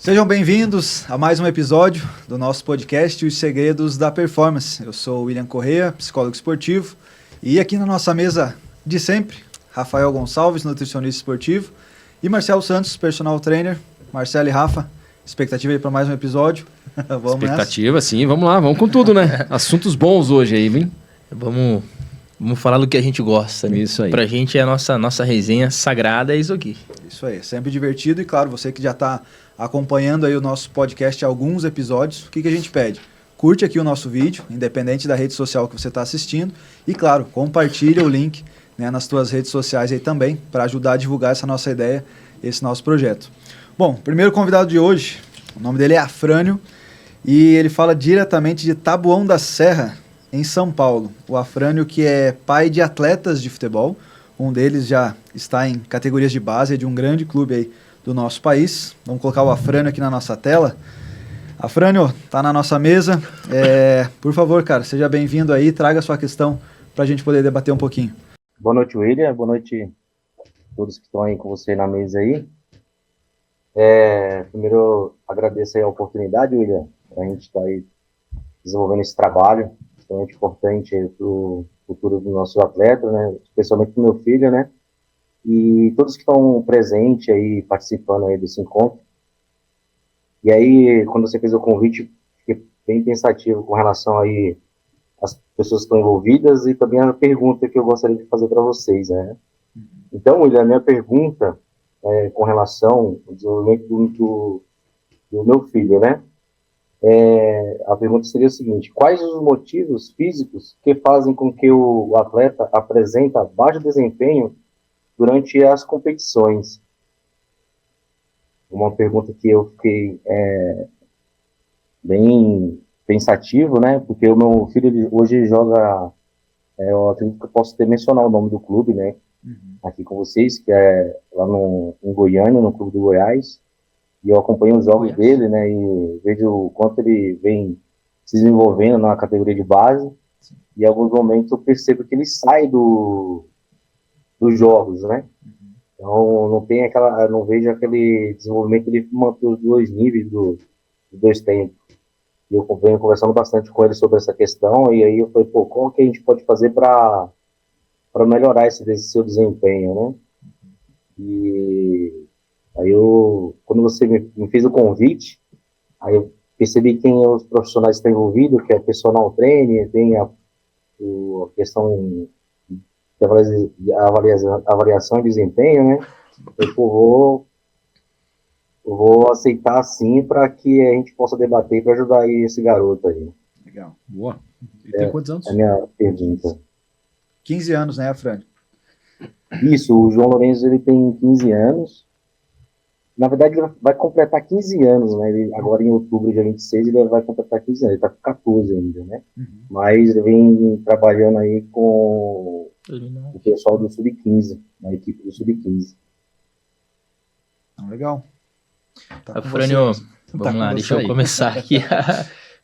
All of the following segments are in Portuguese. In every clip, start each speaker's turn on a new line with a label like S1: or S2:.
S1: Sejam bem-vindos a mais um episódio do nosso podcast Os Segredos da Performance. Eu sou o William Correa, psicólogo esportivo, e aqui na nossa mesa de sempre, Rafael Gonçalves, nutricionista esportivo, e Marcelo Santos, personal trainer. Marcelo e Rafa, expectativa aí para mais um episódio?
S2: Vamos expectativa, nessa? Sim, vamos lá, vamos com tudo, né? Assuntos bons hoje aí, vem?
S3: Vamos falar do que a gente gosta, né?
S2: Isso aí.
S3: Pra gente é a nossa resenha sagrada, é isso aqui.
S1: Isso aí, sempre divertido e claro, você que já está acompanhando aí o nosso podcast há alguns episódios, o que a gente pede? Curte aqui o nosso vídeo, independente da rede social que você está assistindo, e claro, compartilha o link, né, nas tuas redes sociais aí também, para ajudar a divulgar essa nossa ideia, esse nosso projeto. Bom, primeiro convidado de hoje, o nome dele é Afrânio, e ele fala diretamente de Taboão da Serra, em São Paulo. O Afrânio, que é pai de atletas de futebol, um deles já está em categorias de base de um grande clube aí do nosso país. Vamos colocar o Afrânio aqui na nossa tela. Afrânio, tá na nossa mesa. Por favor, cara, seja bem-vindo aí, traga a sua questão para a gente poder debater um pouquinho.
S4: Boa noite, William. Boa noite a todos que estão aí com você na mesa aí. Primeiro, agradeço aí a oportunidade, William, a gente está aí desenvolvendo esse trabalho extremamente importante para o futuro dos nossos atletas, né? Especialmente para o meu filho, né? E todos que estão presentes aí, participando aí desse encontro. E aí, quando você fez o convite, fiquei bem pensativo com relação aí às pessoas que estão envolvidas e também a pergunta que eu gostaria de fazer para vocês, né? Então, William, a minha pergunta é com relação ao desenvolvimento do meu filho, né? A pergunta seria o seguinte: quais os motivos físicos que fazem com que o atleta apresente baixo desempenho durante as competições? Uma pergunta que eu fiquei bem pensativo, né? Porque o meu filho hoje joga, eu acredito que eu posso mencionar o nome do clube, né? Aqui com vocês, que é lá em Goiânia, no Clube do Goiás. E eu acompanho os jogos dele, né, e vejo o quanto ele vem se desenvolvendo na categoria de base. E em alguns momentos eu percebo que ele sai dos jogos, né? Então não vejo aquele desenvolvimento, ele mantém os dois níveis dos dois tempos. E eu venho conversando bastante com ele sobre essa questão, e aí eu falei, como que a gente pode fazer para melhorar esse seu desempenho, né? E aí quando você me fez o convite, aí eu percebi quem é os profissionais que estão envolvidos, que é personal trainer, tem a questão de avaliação de desempenho, né? Eu vou aceitar sim para que a gente possa debater para ajudar aí esse garoto aí.
S1: Legal.
S2: Boa. Ele tem quantos anos?
S4: É a minha pergunta.
S1: 15 anos, né, Afrânio?
S4: Isso, o João Lourenço, ele tem 15 anos. Na verdade, ele vai completar 15 anos, né? Agora, em outubro, dia 26, ele vai completar 15 anos. Ele tá com 14 ainda, né? Mas ele vem trabalhando aí com o pessoal do Sub-15, na equipe do Sub-15.
S1: Legal.
S3: Afrânio, vamos lá, deixa eu começar aqui.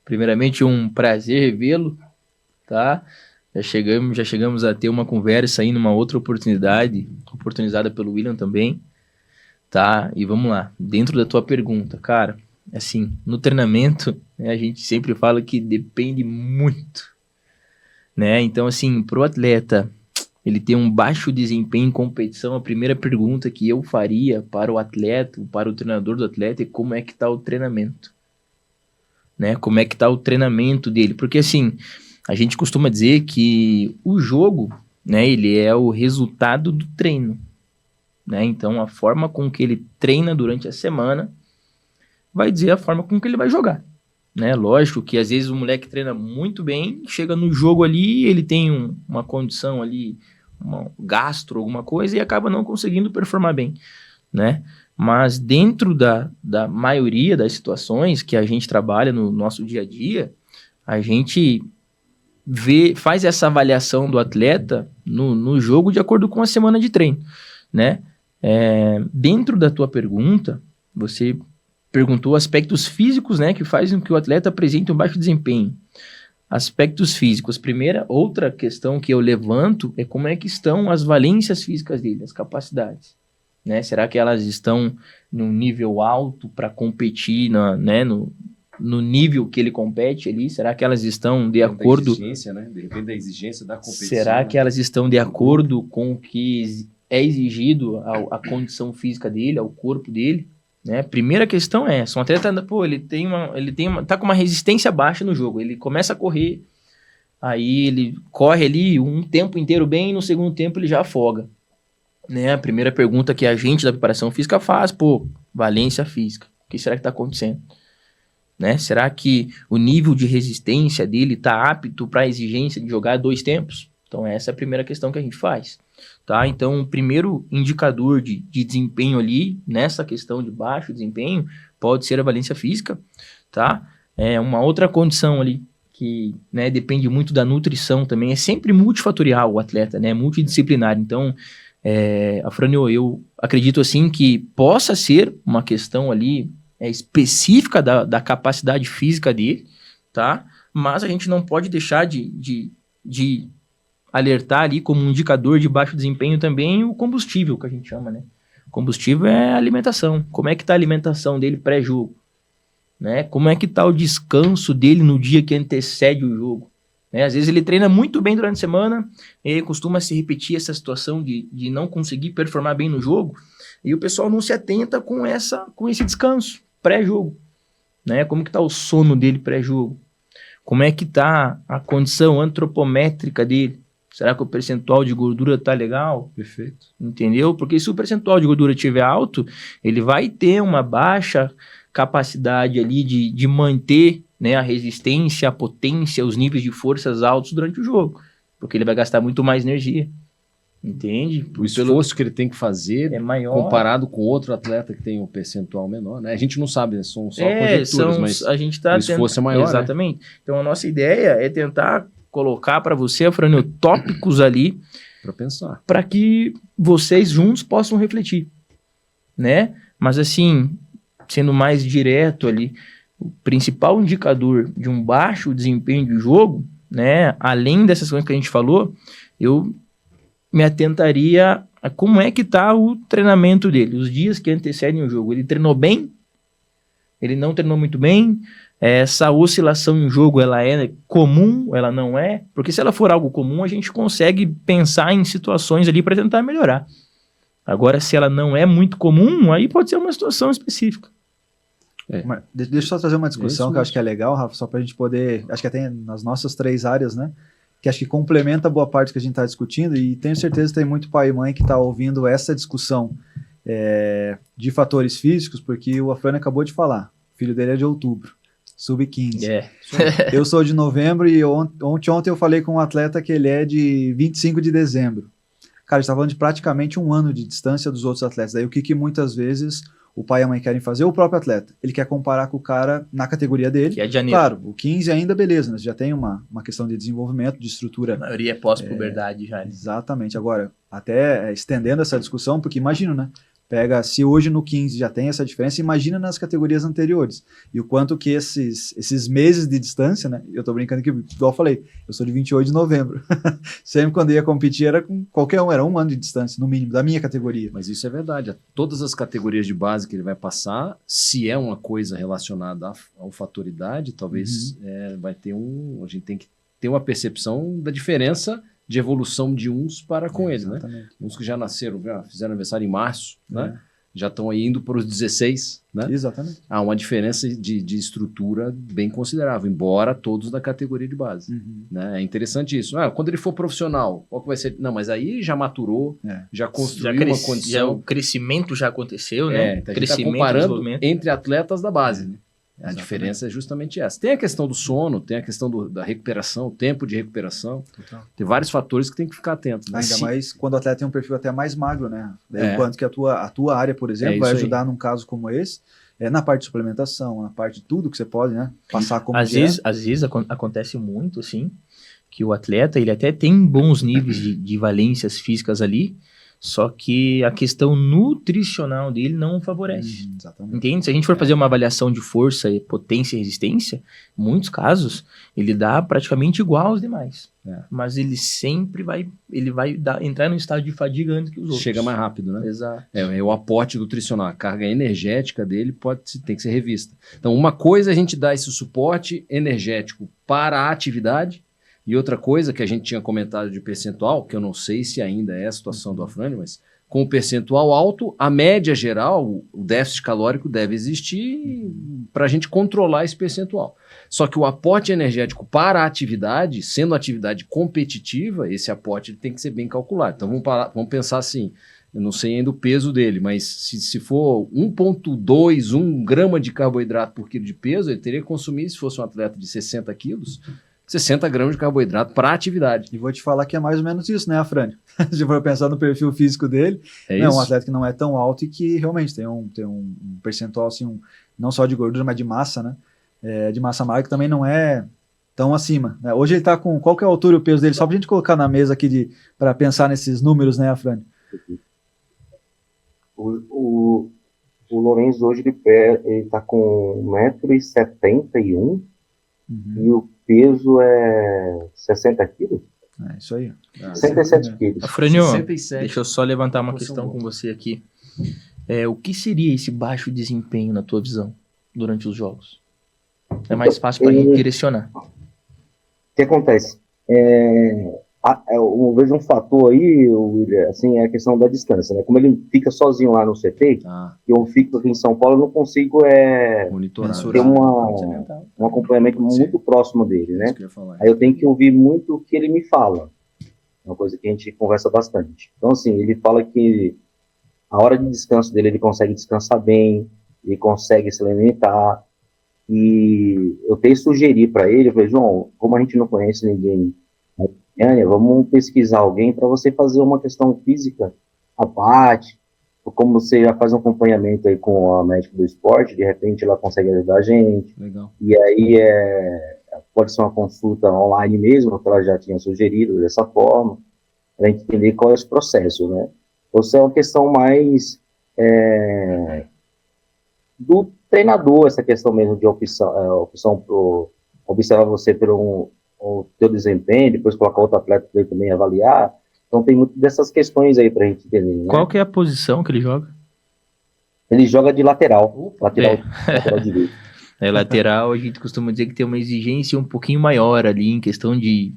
S3: Primeiramente, um prazer revê-lo, tá? Já chegamos a ter uma conversa aí numa outra oportunizada pelo William também. Tá, e vamos lá, dentro da tua pergunta, cara, assim, no treinamento, né, a gente sempre fala que depende muito, né, então assim, pro atleta, ele ter um baixo desempenho em competição, a primeira pergunta que eu faria para o atleta, para o treinador do atleta é como é que tá o treinamento, né, como é que tá o treinamento dele, porque assim, a gente costuma dizer que o jogo, né, ele é o resultado do treino. Né? Então, a forma com que ele treina durante a semana vai dizer a forma com que ele vai jogar. Né? Lógico que às vezes o moleque treina muito bem, chega no jogo ali, ele tem uma condição ali, um gastro, alguma coisa, e acaba não conseguindo performar bem. Né? Mas dentro da maioria das situações que a gente trabalha no nosso dia a dia, a gente faz essa avaliação do atleta no jogo de acordo com a semana de treino. Né? Dentro da tua pergunta, você perguntou aspectos físicos, né, que fazem com que o atleta apresente um baixo desempenho. Aspectos físicos. Outra questão que eu levanto é como é que estão as valências físicas dele, as capacidades. né? Será que elas estão num nível alto para competir no nível que ele compete ali? Será que elas estão de acordo...
S2: exigência, né? Depende da exigência da competição.
S3: Será que elas estão de acordo com o que é exigido a condição física dele, ao corpo dele? Né? Primeira questão é essa. Um atleta, tá com uma resistência baixa no jogo. Ele começa a correr, aí ele corre ali um tempo inteiro bem, e no segundo tempo ele já afoga. Né? A primeira pergunta que a gente da preparação física faz, valência física. O que será que está acontecendo? Né? Será que o nível de resistência dele está apto para a exigência de jogar 2 tempos? Então essa é a primeira questão que a gente faz. Tá? Então o primeiro indicador de desempenho ali, nessa questão de baixo desempenho, pode ser a valência física. Tá? Uma outra condição ali, que, né, depende muito da nutrição também, é sempre multifatorial o atleta, né? Multidisciplinar. Então, Afrânio, eu acredito assim que possa ser uma questão ali específica da capacidade física dele, tá? Mas a gente não pode deixar de alertar ali como um indicador de baixo desempenho também o combustível, que a gente chama, né? Combustível é a alimentação. Como é que tá a alimentação dele pré-jogo? Né? Como é que tá o descanso dele no dia que antecede o jogo? Né? Às vezes ele treina muito bem durante a semana e costuma se repetir essa situação de não conseguir performar bem no jogo, e o pessoal não se atenta com esse descanso pré-jogo. Né? Como que tá o sono dele pré-jogo? Como é que tá a condição antropométrica dele? Será que o percentual de gordura tá legal?
S2: Perfeito.
S3: Entendeu? Porque se o percentual de gordura estiver alto, ele vai ter uma baixa capacidade ali de manter, né, a resistência, a potência, os níveis de forças altos durante o jogo. Porque ele vai gastar muito mais energia. Entende?
S2: O esforço que ele tem que fazer
S3: é maior,
S2: comparado com outro atleta que tem um percentual menor, né? A gente não sabe, são só conjecturas, mas
S3: a gente tá
S2: o esforço é maior.
S3: Exatamente. Né? Então a nossa ideia é tentar colocar para você, Afrânio, tópicos ali
S2: para pensar,
S3: para que vocês juntos possam refletir, né? Mas assim, sendo mais direto ali, o principal indicador de um baixo desempenho de jogo, né, além dessas coisas que a gente falou, eu me atentaria a como é que está o treinamento dele, os dias que antecedem o jogo. Ele treinou bem? Ele não treinou muito bem? Essa oscilação em jogo, ela é comum? Ela não é? Porque se ela for algo comum, a gente consegue pensar em situações ali para tentar melhorar. Agora, se ela não é muito comum, aí pode ser uma situação específica.
S1: Deixa eu só trazer uma discussão que eu acho que é legal, Rafa, só para a gente poder, acho que até nas nossas 3 áreas, né, que acho que complementa boa parte que a gente está discutindo, e tenho certeza que tem muito pai e mãe que está ouvindo essa discussão de fatores físicos, porque o Afrânio acabou de falar, o filho dele é de outubro, sub-15. Eu sou de novembro e ontem eu falei com um atleta que ele é de 25 de dezembro. Cara, a gente tá falando de praticamente 1 ano de distância dos outros atletas. Aí o que muitas vezes o pai e a mãe querem fazer? O próprio atleta. Ele quer comparar com o cara na categoria dele.
S3: Que é de janeiro.
S1: Claro, o 15 ainda beleza, né? Você já tem uma questão de desenvolvimento, de estrutura.
S3: A maioria é pós-puberdade já.
S1: Exatamente. Agora, até estendendo essa discussão, porque imagina, né? Pega, se hoje no 15 já tem essa diferença, imagina nas categorias anteriores. E o quanto que esses meses de distância, né? Eu tô brincando que, igual eu falei, eu sou de 28 de novembro. Sempre quando ia competir era com qualquer um, era 1 ano de distância, no mínimo, da minha categoria.
S2: Mas isso é verdade. Todas as categorias de base que ele vai passar, se é uma coisa relacionada ao fator idade, talvez vai ter a gente tem que ter uma percepção da diferença de evolução de uns para com ele, né? Uns que já nasceram, já fizeram aniversário em março, né? Já estão aí indo para os 16, né?
S1: Exatamente.
S2: Há uma diferença de estrutura bem considerável, embora todos da categoria de base. Né? É interessante isso. Quando ele for profissional, qual que vai ser? Não, mas aí já maturou, já construiu uma condição.
S3: O crescimento já aconteceu, né?
S2: Então a gente está comparando entre atletas da base, né? A diferença é justamente essa. Tem a questão do sono, tem a questão da recuperação, o tempo de recuperação. Total. Tem vários fatores que tem que ficar atento. Né?
S1: Ainda mais quando o atleta tem um perfil até mais magro, né? Enquanto que a tua área, por exemplo, vai ajudar num caso como esse, na parte de suplementação, na parte de tudo que você pode, né? Passar como
S3: às vezes acontece muito, assim, que o atleta, ele até tem bons níveis de valências físicas ali, Só que a questão nutricional dele não favorece.
S1: Exatamente.
S3: Entende? Se a gente for fazer uma avaliação de força, potência e resistência, em muitos casos, ele dá praticamente igual aos demais. Mas ele sempre vai entrar num estado de fadiga antes que os outros.
S2: Chega mais rápido, né?
S3: Exato.
S2: É o aporte nutricional, a carga energética dele tem que ser revista. Então, uma coisa é a gente dar esse suporte energético para a atividade, e outra coisa que a gente tinha comentado de percentual, que eu não sei se ainda é a situação do Afrânio, mas com o percentual alto, a média geral, o déficit calórico deve existir para a gente controlar esse percentual. Só que o aporte energético para a atividade, sendo atividade competitiva, esse aporte ele tem que ser bem calculado. Então vamos pensar assim, eu não sei ainda o peso dele, mas se for 1,2, 1 grama de carboidrato por quilo de peso, ele teria que consumir, se fosse um atleta de 60 quilos, 60 gramas de carboidrato para a atividade.
S1: E vou te falar que é mais ou menos isso, né, Afrânio? Se for pensar no perfil físico dele,
S2: é
S1: um atleta que não é tão alto e que realmente tem um percentual, assim, não só de gordura, mas de massa, né? De massa magra, que também não é tão acima. Né? Hoje ele está com... Qual que é a altura e o peso dele? Só para a gente colocar na mesa aqui para pensar nesses números, né, Afrânio?
S4: O Lourenço hoje ele está com 1,71 m e o peso é 60 quilos?
S1: É isso aí.
S4: 67 quilos.
S3: Afrânio,
S2: 67.
S3: deixa eu só levantar uma questão com você aqui. O que seria esse baixo desempenho na tua visão durante os jogos? É mais fácil para a gente direcionar.
S4: O que acontece? Eu vejo um fator aí, assim, é a questão da distância, né? Como ele fica sozinho lá no CT, eu fico aqui em São Paulo, eu não consigo
S2: monitorar,
S4: ter um acompanhamento muito próximo dele, né? Aí eu tenho que ouvir muito o que ele me fala. É uma coisa que a gente conversa bastante. Então, assim, ele fala que a hora de descanso dele, ele consegue descansar bem, ele consegue se alimentar. E eu tenho que sugerir para ele, eu falei, João, como a gente não conhece ninguém, vamos pesquisar alguém para você fazer uma questão física à parte, como você já faz um acompanhamento aí com a médica do esporte, de repente ela consegue ajudar a gente.
S2: Legal.
S4: E aí pode ser uma consulta online mesmo, que ela já tinha sugerido dessa forma, para a gente entender qual é esse processo, né? Ou se é uma questão mais do treinador, essa questão mesmo de opção para observar você pelo o teu desempenho, depois colocar outro atleta para ele também avaliar. Então tem muito dessas questões aí pra gente entender, né?
S3: Qual que é a posição que ele joga?
S4: Ele joga de lateral. Lateral direito.
S3: Lateral, a gente costuma dizer que tem uma exigência um pouquinho maior ali em questão de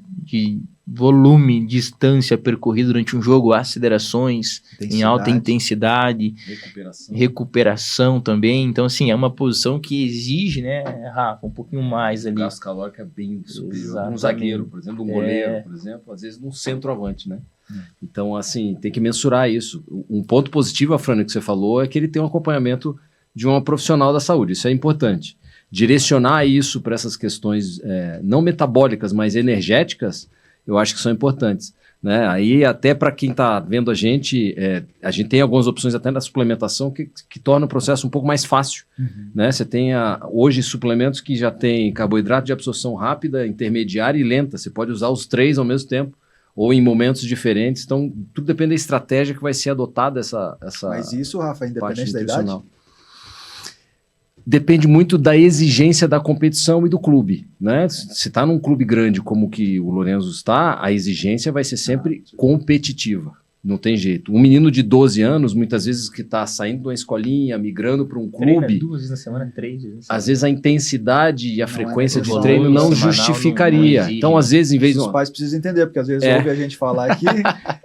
S3: volume, distância percorrida durante um jogo, acelerações em alta intensidade, recuperação também. Então, assim, é uma posição que exige, né, Rafa, um pouquinho mais ali.
S2: O gasto calórico é bem superior. Um zagueiro, por exemplo, um goleiro, por exemplo, às vezes num centroavante, né? Então, assim, tem que mensurar isso. Um ponto positivo, Afrânio, que você falou, é que ele tem um acompanhamento de uma profissional da saúde. Isso é importante. Direcionar isso para essas questões não metabólicas, mas energéticas, eu acho que são importantes, né? Aí até para quem está vendo a gente tem algumas opções até na suplementação que torna o processo um pouco mais fácil, né? Você tem hoje suplementos que já tem carboidrato de absorção rápida, intermediária e lenta, você pode usar os 3 ao mesmo tempo, ou em momentos diferentes, então tudo depende da estratégia que vai ser adotada essa
S1: Mas isso, Rafa, independente da idade?
S2: Depende muito da exigência da competição e do clube, né? Se está num clube grande como que o Lourenço está, a exigência vai ser sempre competitiva. Não tem jeito. Um menino de 12 anos, muitas vezes que está saindo de uma escolinha, migrando para um clube...
S3: Treina 2 vezes na semana, 3 vezes na semana.
S2: Às vezes a intensidade e a frequência de treino não justificaria. Não então, às vezes, em vez de...
S1: Os pais precisam entender, porque às vezes ouve a gente falar aqui...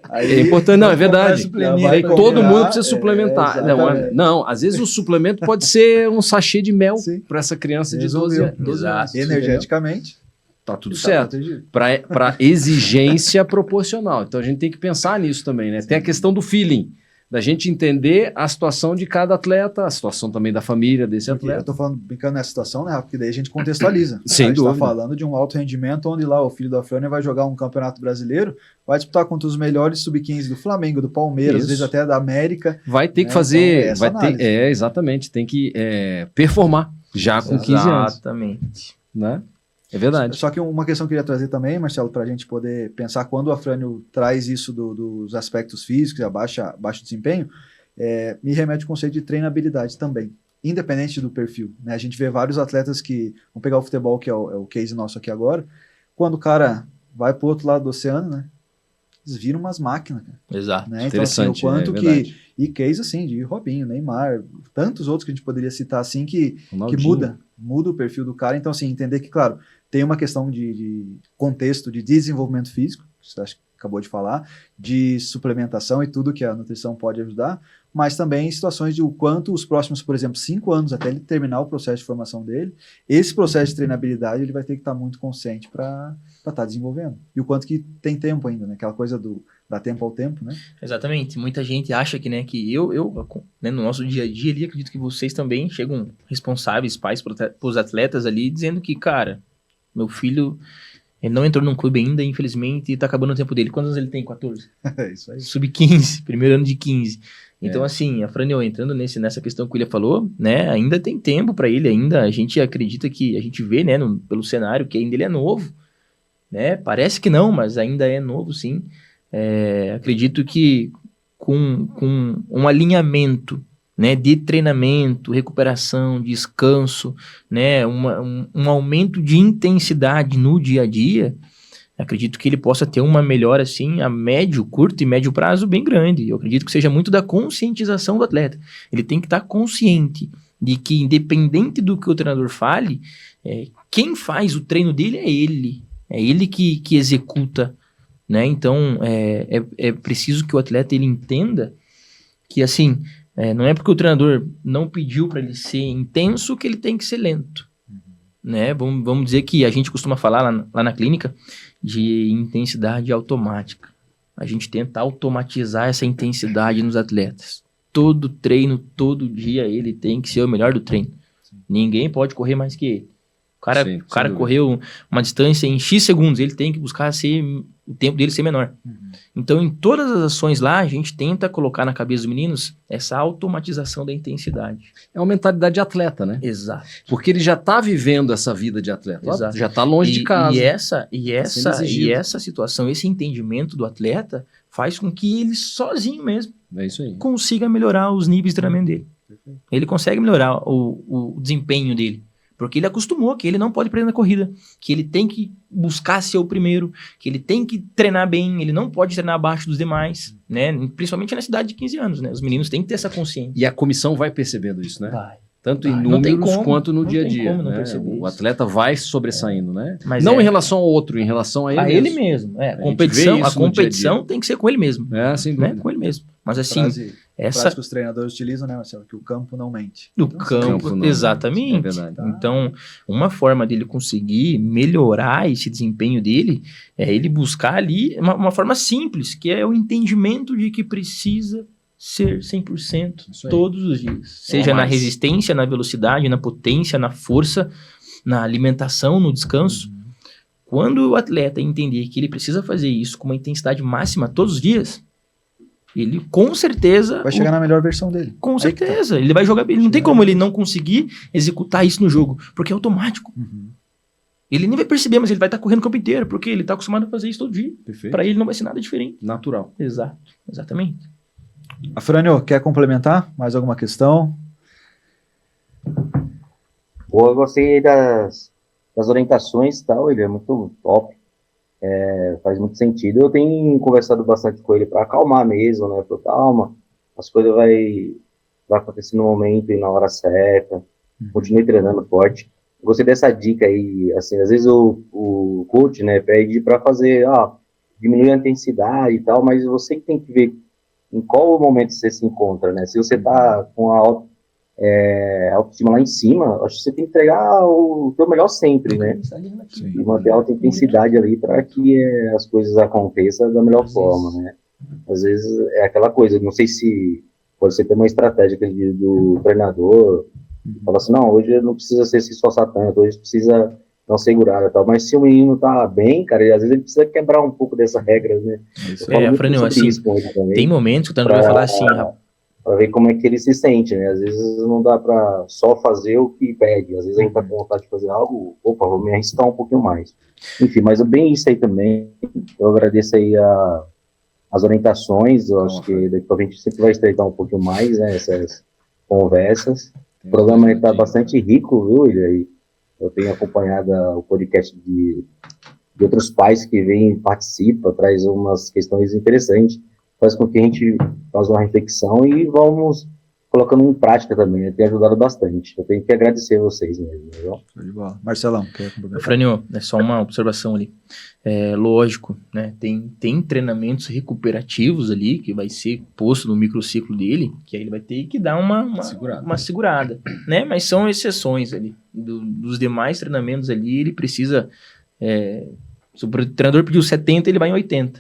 S1: Aí
S2: é importante, não, é verdade. Todo mundo precisa suplementar. Não, às vezes o suplemento pode ser um sachê de mel para essa criança de 12 anos.
S1: Energeticamente...
S2: Tá tudo certo. Para exigência proporcional. Então a gente tem que pensar nisso também, né? Sim. Tem a questão do feeling, da gente entender a situação de cada atleta, a situação também da família desse atleta.
S1: Eu tô falando, brincando nessa situação, né? Porque daí a gente contextualiza.
S2: Sem dúvida.
S1: A gente tá falando de um alto rendimento onde lá o filho da Afrânio vai jogar um campeonato brasileiro, vai disputar contra os melhores sub-15 do Flamengo, do Palmeiras, às vezes até da América.
S2: Vai ter que fazer... Então, exatamente. Tem que performar já com 15 anos.
S3: Exatamente.
S2: Né? É verdade.
S1: Só que uma questão que eu queria trazer também, Marcelo, para a gente poder pensar quando o Afrânio traz isso dos aspectos físicos e baixo desempenho, me remete ao conceito de treinabilidade também, independente do perfil. Né? A gente vê vários atletas que, vamos pegar o futebol, que é o case nosso aqui agora, quando o cara vai para o outro lado do oceano, né? Eles viram umas máquinas, cara.
S3: Exato.
S1: Né? Então, assim, o quanto que... E case, assim, de Robinho, Neymar, tantos outros que a gente poderia citar, assim, que muda o perfil do cara. Então, assim, entender que, claro, tem uma questão de contexto de desenvolvimento físico, que você acha que acabou de falar, de suplementação e tudo que a nutrição pode ajudar, mas também situações de o quanto os próximos, por exemplo, 5 anos, até ele terminar o processo de formação dele, esse processo de treinabilidade ele vai ter que estar muito consciente para estar desenvolvendo. E o quanto que tem tempo ainda, né? Aquela coisa dá tempo ao tempo, né?
S3: Exatamente. Muita gente acha que, né, que eu né, no nosso dia a dia ali, acredito que vocês também chegam responsáveis, pais para os atletas ali, dizendo que, cara, meu filho... Ele não entrou num clube ainda, infelizmente, e tá acabando o tempo dele. Quantos anos ele tem? 14?
S1: É isso aí.
S3: Sub-15, primeiro ano de 15. Então, assim, a Franio, entrando nessa questão que o William falou, né, ainda tem tempo para ele, ainda a gente acredita que, a gente vê, né, pelo cenário, que ainda ele é novo, né, parece que não, mas ainda é novo, sim. Acredito que com um alinhamento, né, de treinamento, recuperação, descanso, né, um aumento de intensidade no dia a dia, acredito que ele possa ter uma melhora assim a médio, curto e médio prazo bem grande. Eu acredito que seja muito da conscientização do atleta. Ele tem que estar consciente de que, independente do que o treinador fale, quem faz o treino dele é ele que executa, né? Então é preciso que o atleta ele entenda que assim não é porque o treinador não pediu para ele ser intenso que ele tem que ser lento. Né? Vamos dizer que a gente costuma falar lá na clínica de intensidade automática. A gente tenta automatizar essa intensidade nos atletas. Todo treino, todo dia, ele tem que ser o melhor do treino. Sim. Ninguém pode correr mais que ele. O cara correu uma distância em X segundos, ele tem que buscar o tempo dele ser menor. Então, em todas as ações lá, a gente tenta colocar na cabeça dos meninos essa automatização da intensidade.
S2: É uma mentalidade de atleta, né?
S3: Exato.
S2: Porque ele já está vivendo essa vida de atleta.
S3: Exato.
S2: Já está longe de casa.
S3: E essa situação, esse entendimento do atleta faz com que ele sozinho mesmo consiga melhorar os níveis de treinamento dele. Perfeito. Ele consegue melhorar o desempenho dele. Porque ele acostumou que ele não pode perder na corrida, que ele tem que buscar ser o primeiro, que ele tem que treinar bem, ele não pode treinar abaixo dos demais, né? Principalmente na cidade de 15 anos, né? Os meninos têm que ter essa consciência.
S2: E a comissão vai percebendo isso, né?
S3: Vai.
S2: Tanto em números quanto no dia a dia. Né? O atleta vai sobressaindo, né? Mas não em relação ao outro, em relação a ele mesmo.
S3: A competição tem que ser com ele mesmo.
S2: Sem dúvida.
S3: Né? Com ele mesmo. Mas assim,
S1: frase que os treinadores utilizam, né, Marcelo? Que o campo não mente.
S3: O campo não exatamente. Mente. É verdade. Então, uma forma dele conseguir melhorar esse desempenho dele é ele buscar ali uma forma simples, que é o entendimento de que precisa ser 100% todos os dias. Seja na resistência, na velocidade, na potência, na força, na alimentação, no descanso. Quando o atleta entender que ele precisa fazer isso com uma intensidade máxima todos os dias, ele com certeza...
S1: vai chegar na melhor versão dele.
S3: Com certeza. Ele vai jogar... Ele não tem como ele não conseguir executar isso no jogo, porque é automático. Ele nem vai perceber, mas ele vai estar correndo o campo inteiro, porque ele está acostumado a fazer isso todo dia. Para ele não vai ser nada diferente.
S2: Natural.
S3: Exato. Exatamente.
S1: Afrânio, quer complementar? Mais alguma questão?
S4: Eu gostei das orientações e tal, ele é muito top, faz muito sentido. Eu tenho conversado bastante com ele para acalmar mesmo, né? Pra calma, as coisas vai acontecer no momento e na hora certa. Continue treinando forte. Eu gostei dessa dica aí, assim, às vezes o coach, né, pede para fazer, diminuir a intensidade e tal, mas você que tem que ver em qual momento você se encontra, né? Se você tá com a autoestima lá em cima, acho que você tem que entregar o teu melhor sempre, né? E manter alta intensidade ali para que as coisas aconteçam da melhor forma, né? Às vezes é aquela coisa, não sei se pode ser ter uma estratégia do treinador, fala assim, não, hoje não precisa se esforçar tanto, hoje precisa não segurar e tal, mas se o menino tá bem, cara, às vezes ele precisa quebrar um pouco dessas regras, né?
S3: Franil, assim, tem momentos que o treinador vai falar assim,
S4: para ver como é que ele se sente, né? Às vezes não dá para só fazer o que pede, às vezes a gente tá com vontade de fazer algo, opa, vou me arriscar um pouquinho mais. Enfim, mas é bem isso aí também. Eu agradeço aí as orientações, eu acho que daqui a gente sempre vai estreitar um pouquinho mais, né, essas conversas. O programa está bastante rico, viu, William? Eu tenho acompanhado o podcast de outros pais que vêm, participam, traz umas questões interessantes, faz com que a gente faça uma reflexão e vamos colocando em prática também, né? Tem ajudado bastante. Eu tenho que agradecer a vocês mesmo. Viu?
S1: Show de bola. Marcelão, quer complementar?
S3: Frânio, é só uma observação ali. É lógico, né? Tem treinamentos recuperativos ali, que vai ser posto no microciclo dele, que aí ele vai ter que dar uma segurada, né? Mas são exceções ali. Dos demais treinamentos ali, ele precisa... se o treinador pediu 70, ele vai em 80.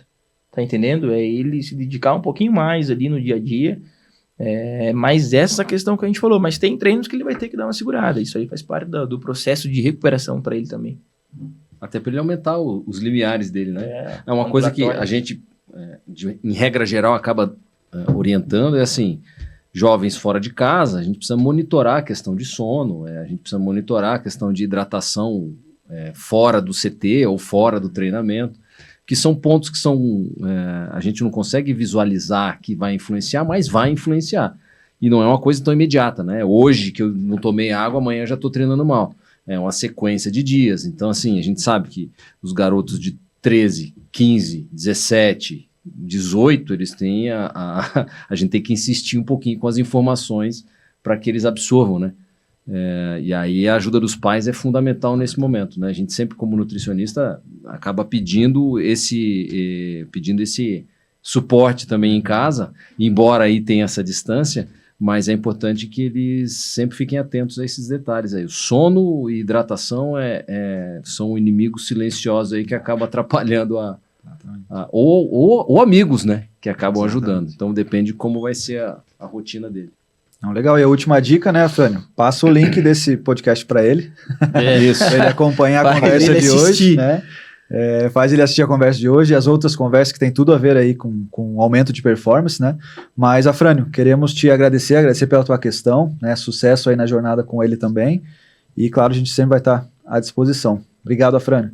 S3: Tá entendendo? É ele se dedicar um pouquinho mais ali no dia a dia. Mas essa questão que a gente falou, mas tem treinos que ele vai ter que dar uma segurada, isso aí faz parte do processo de recuperação para ele também.
S2: Até para ele aumentar os limiares dele, né? É uma coisa que a gente, em regra geral, acaba orientando, é assim, jovens fora de casa, a gente precisa monitorar a questão de sono, a gente precisa monitorar a questão de hidratação fora do CT ou fora do treinamento, que são pontos que a gente não consegue visualizar que vai influenciar, mas vai influenciar. E não é uma coisa tão imediata, né? Hoje que eu não tomei água, amanhã eu já estou treinando mal. É uma sequência de dias. Então, assim, a gente sabe que os garotos de 13, 15, 17, 18, eles têm a gente tem que insistir um pouquinho com as informações para que eles absorvam, né? E aí a ajuda dos pais é fundamental nesse momento, né? A gente sempre, como nutricionista, acaba pedindo esse suporte também em casa, embora aí tenha essa distância, mas é importante que eles sempre fiquem atentos a esses detalhes aí. O sono e hidratação são inimigos silenciosos aí que acabam atrapalhando ou amigos, né? Que acabam ajudando. Então depende de como vai ser a rotina dele.
S1: Legal, e a última dica, né, Frânio? Passa o link desse podcast para ele.
S3: Isso.
S1: Ele acompanhar a conversa de hoje, né? Faz ele assistir a conversa de hoje e as outras conversas que tem tudo a ver aí com o aumento de performance, né? Mas, Afrânio, queremos te agradecer pela tua questão, né? Sucesso aí na jornada com ele também. E, claro, a gente sempre vai estar à disposição. Obrigado, Afrânio.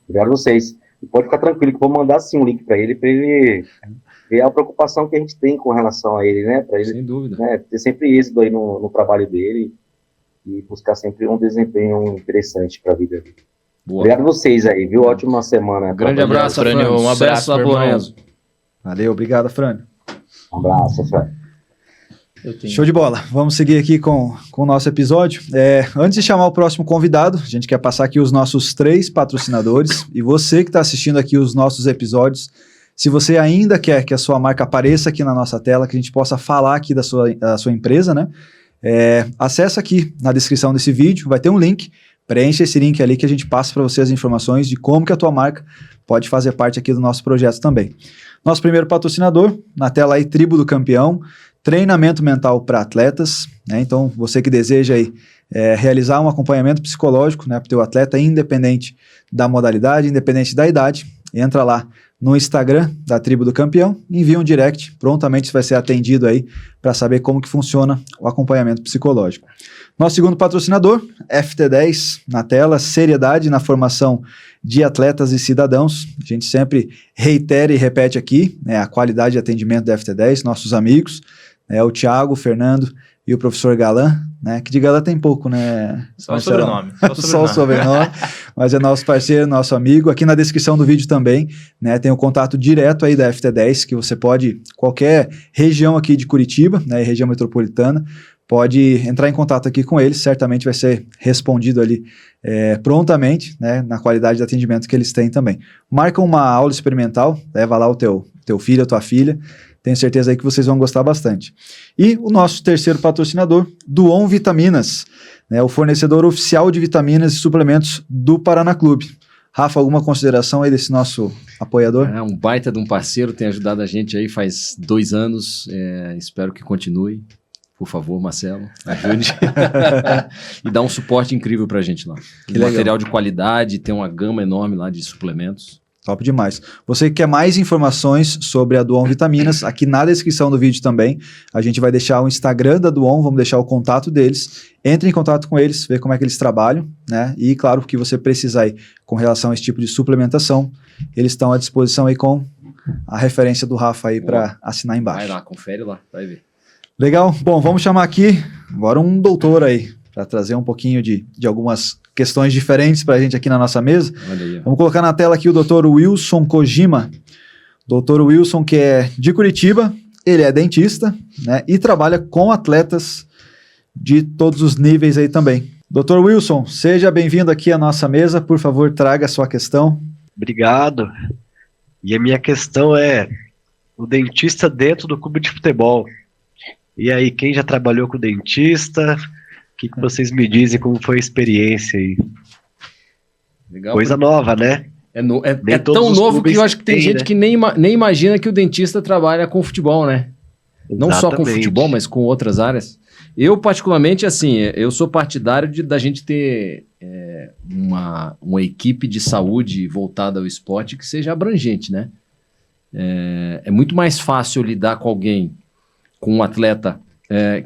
S4: Obrigado a vocês. E pode ficar tranquilo que eu vou mandar sim um link para ele ver a preocupação que a gente tem com relação a ele, né? Para ele,
S2: sem dúvida,
S4: né, ter sempre êxito aí no trabalho dele e buscar sempre um desempenho interessante para a vida dele. Boa. Obrigado a vocês aí, viu? Ótima semana.
S2: Grande abraço, Frânio. Um abraço a Lorenzo.
S1: Valeu, obrigado, Frânio.
S4: Um abraço, Frânio.
S1: Show de bola. Vamos seguir aqui com o nosso episódio. Antes de chamar o próximo convidado, a gente quer passar aqui os nossos 3 patrocinadores. E você que está assistindo aqui os nossos episódios, se você ainda quer que a sua marca apareça aqui na nossa tela, que a gente possa falar aqui da sua empresa, né? Acessa aqui na descrição desse vídeo, vai ter um link, preencha esse link ali que a gente passa para você as informações de como que a tua marca pode fazer parte aqui do nosso projeto também. Nosso primeiro patrocinador, na tela aí, Tribo do Campeão, treinamento mental para atletas, né? Então, você que deseja aí, realizar um acompanhamento psicológico, né, para o teu atleta, independente da modalidade, independente da idade, entra lá no Instagram da Tribo do Campeão, envia um direct, prontamente você vai ser atendido aí para saber como que funciona o acompanhamento psicológico. Nosso segundo patrocinador, FT10, na tela, seriedade na formação de atletas e cidadãos. A gente sempre reitera e repete aqui, né, a qualidade de atendimento da FT10, nossos amigos, o Thiago, o Fernando e o professor Galan, né, que de Galan tem pouco, né?
S3: Só o sobrenome.
S1: Só o sobrenome, mas é nosso parceiro, nosso amigo. Aqui na descrição do vídeo também, né, tem o contato direto aí da FT10, que você pode, qualquer região aqui de Curitiba, né, região metropolitana, pode entrar em contato aqui com eles, certamente vai ser respondido ali prontamente, né, na qualidade de atendimento que eles têm também. Marca uma aula experimental, leva lá o teu filho, a tua filha, tenho certeza aí que vocês vão gostar bastante. E o nosso terceiro patrocinador, Duon Vitaminas, né, o fornecedor oficial de vitaminas e suplementos do Paraná Clube. Rafa, alguma consideração aí desse nosso apoiador?
S2: Um baita de um parceiro, tem ajudado a gente aí faz 2 anos, espero que continue. Por favor, Marcelo, ajude. E dá um suporte incrível pra gente lá. Material de qualidade, tem uma gama enorme lá de suplementos.
S1: Top demais. Você que quer mais informações sobre a Duon Vitaminas, aqui na descrição do vídeo também, a gente vai deixar o Instagram da Duon, vamos deixar o contato deles. Entre em contato com eles, vê como é que eles trabalham, né? E claro, o que você precisar aí com relação a esse tipo de suplementação, eles estão à disposição aí com a referência do Rafa aí para assinar embaixo.
S2: Vai lá, confere lá, vai ver.
S1: Legal? Bom, vamos chamar aqui agora um doutor aí, para trazer um pouquinho de algumas questões diferentes para a gente aqui na nossa mesa.
S2: Olha aí, ó.
S1: Vamos colocar na tela aqui o Dr. Wilson Kojima. Dr. Wilson, que é de Curitiba, ele é dentista, né, e trabalha com atletas de todos os níveis aí também. Dr. Wilson, seja bem-vindo aqui à nossa mesa. Por favor, traga a sua questão.
S5: Obrigado. E a minha questão é o dentista dentro do clube de futebol. E aí, quem já trabalhou com dentista? O que vocês me dizem, como foi a experiência aí?
S2: Legal,
S5: Coisa nova, né?
S2: É tão novo que eu acho que tem gente, né, que nem imagina que o dentista trabalha com futebol, né? Não só com futebol, mas com outras áreas. Eu, particularmente, assim, eu sou partidário da gente ter uma equipe de saúde voltada ao esporte que seja abrangente, né? É muito mais fácil lidar com alguém, com um atleta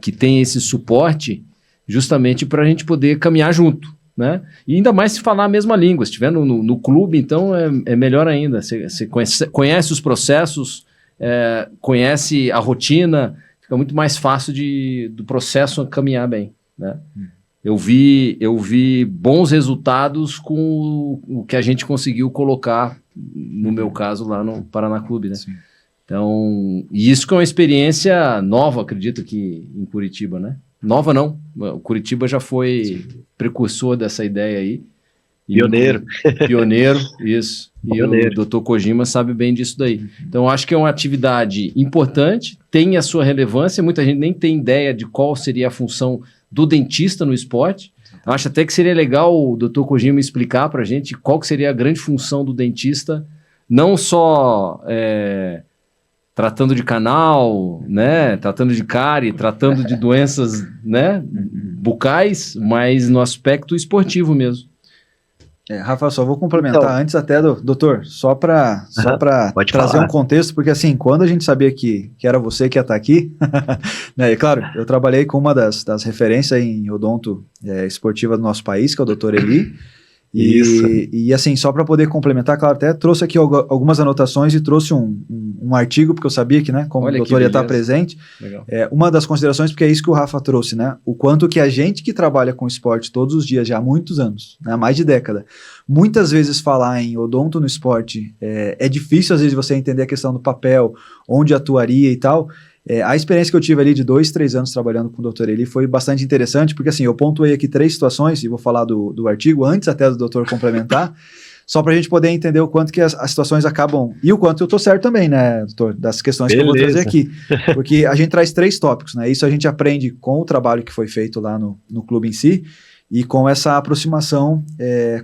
S2: que tem esse suporte, justamente para a gente poder caminhar junto, né? E ainda mais se falar a mesma língua. Se estiver no clube, então é melhor ainda. Você conhece os processos, conhece a rotina, fica muito mais fácil do processo caminhar bem, né? Eu vi bons resultados com o que a gente conseguiu colocar, no meu caso, lá no Paraná Clube, né? Sim. Então, e isso que é uma experiência nova, acredito que em Curitiba, né? Nova não, o Curitiba já foi precursor dessa ideia aí.
S5: Pioneiro.
S2: Pioneiro, isso.
S5: Pioneiro.
S2: E o Dr. Kojima sabe bem disso daí. Então, acho que é uma atividade importante, tem a sua relevância, muita gente nem tem ideia de qual seria a função do dentista no esporte. Eu acho até que seria legal o Dr. Kojima explicar pra gente qual que seria a grande função do dentista, não só tratando de canal, né, tratando de cárie, tratando de doenças, né, bucais, mas no aspecto esportivo mesmo.
S1: Rafa, só vou complementar antes até, doutor, só para trazer um contexto, porque assim, quando a gente sabia que era você que ia estar aqui, né, e claro, eu trabalhei com uma das referências em odonto esportiva do nosso país, que é o Dr. Eli, e assim, só para poder complementar, claro, até trouxe aqui algumas anotações e trouxe um artigo, porque eu sabia que, né, como o doutor ia estar presente, uma das considerações, porque é isso que o Rafa trouxe, né, o quanto que a gente que trabalha com esporte todos os dias, já há muitos anos, né, mais de década, muitas vezes falar em odonto no esporte é difícil, às vezes, você entender a questão do papel, onde atuaria e tal. A experiência que eu tive ali de 2, 3 anos trabalhando com o Dr. Eli foi bastante interessante, porque assim, eu pontuei aqui 3 situações, e vou falar do artigo antes até do doutor complementar, só para a gente poder entender o quanto que as situações acabam, e o quanto eu tô certo também, né, doutor, das questões que eu vou trazer aqui, porque a gente traz 3 tópicos, né, isso a gente aprende com o trabalho que foi feito lá no clube em si, e com essa aproximação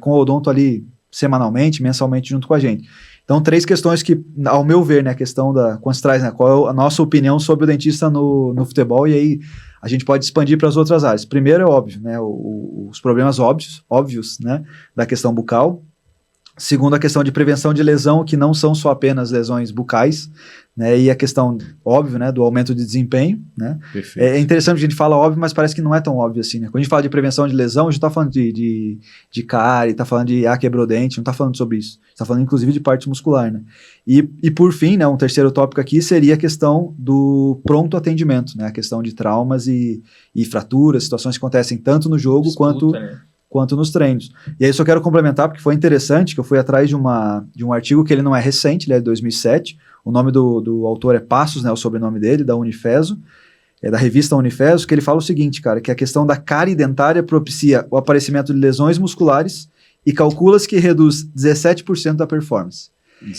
S1: com o odonto ali semanalmente, mensalmente junto com a gente. Então, 3 questões que, ao meu ver, né, a questão quando se traz, né, qual é a nossa opinião sobre o dentista no futebol, e aí a gente pode expandir para as outras áreas. Primeiro é óbvio, né, os problemas óbvios, né, da questão bucal. Segundo, a questão de prevenção de lesão, que não são só apenas lesões bucais, né, e a questão, óbvio, né, do aumento de desempenho, né. É interessante que a gente fala óbvio, mas parece que não é tão óbvio assim, né. Quando a gente fala de prevenção de lesão, a gente está falando de cárie, está falando de quebrou dente, não está falando sobre isso. Está falando, inclusive, de parte muscular, né. E por fim, né, um terceiro tópico aqui seria a questão do pronto atendimento, né, a questão de traumas e fraturas, situações que acontecem tanto no jogo quanto nos treinos. E aí eu só quero complementar, porque foi interessante, que eu fui atrás de um artigo que ele não é recente, ele é de 2007, o nome do autor é Passos, né, o sobrenome dele, da Unifeso, da revista Unifeso, que ele fala o seguinte, cara, que a questão da cárie dentária propicia o aparecimento de lesões musculares e calcula-se que reduz 17% da performance.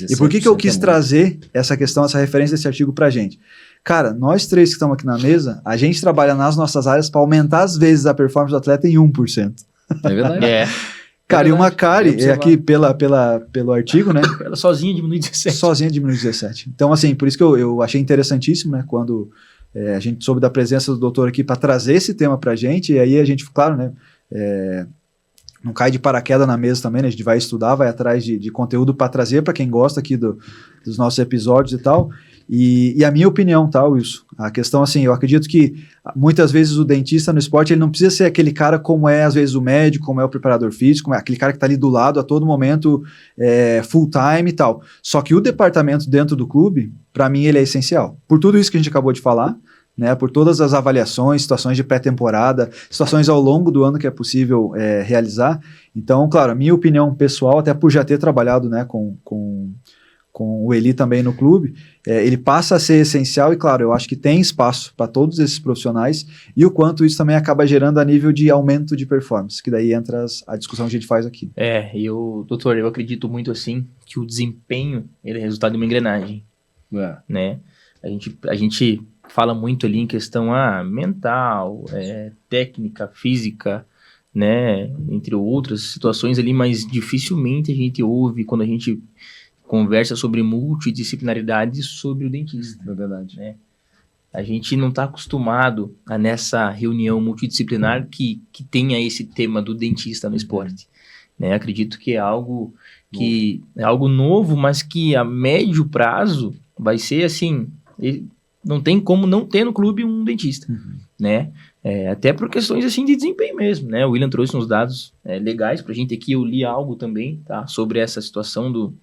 S1: E por que eu quis trazer essa questão, essa referência desse artigo pra gente? Cara, nós 3 que estamos aqui na mesa, a gente trabalha nas nossas áreas para aumentar as vezes a performance do atleta em 1%.
S2: É verdade.
S1: Cara, e uma cárie, aqui pelo artigo, né?
S3: Ela sozinha diminui 17.
S1: Sozinha diminui 17. Então, assim, por isso que eu achei interessantíssimo, né? Quando a gente soube da presença do doutor aqui para trazer esse tema pra gente, e aí a gente, claro, né? não cai de paraquedas na mesa também, né? A gente vai estudar, vai atrás de conteúdo para trazer para quem gosta aqui dos nossos episódios e tal. E a minha opinião, tá, Wilson? A questão, assim, eu acredito que muitas vezes o dentista no esporte, ele não precisa ser aquele cara como é, às vezes, o médico, como é o preparador físico, como é aquele cara que tá ali do lado a todo momento, full time e tal. Só que o departamento dentro do clube, para mim, ele é essencial. Por tudo isso que a gente acabou de falar, né, por todas as avaliações, situações de pré-temporada, situações ao longo do ano que é possível realizar. Então, claro, a minha opinião pessoal, até por já ter trabalhado, né, com o Eli também no clube, ele passa a ser essencial e, claro, eu acho que tem espaço para todos esses profissionais e o quanto isso também acaba gerando a nível de aumento de performance, que daí entra a discussão que a gente faz aqui.
S3: Doutor, eu acredito muito assim que o desempenho ele é resultado de uma engrenagem, né? A gente fala muito ali em questão mental, técnica, física, né, entre outras situações ali, mas dificilmente a gente ouve quando a gente conversa sobre multidisciplinaridade sobre o dentista, na verdade, né? A gente não está acostumado a nessa reunião multidisciplinar que tenha esse tema do dentista no esporte, né? Acredito que é algo novo, mas que a médio prazo vai ser assim, não tem como não ter no clube um dentista, né? Até por questões assim de desempenho mesmo, né? O William trouxe uns dados legais pra gente aqui, eu li algo também, tá? Sobre essa situação do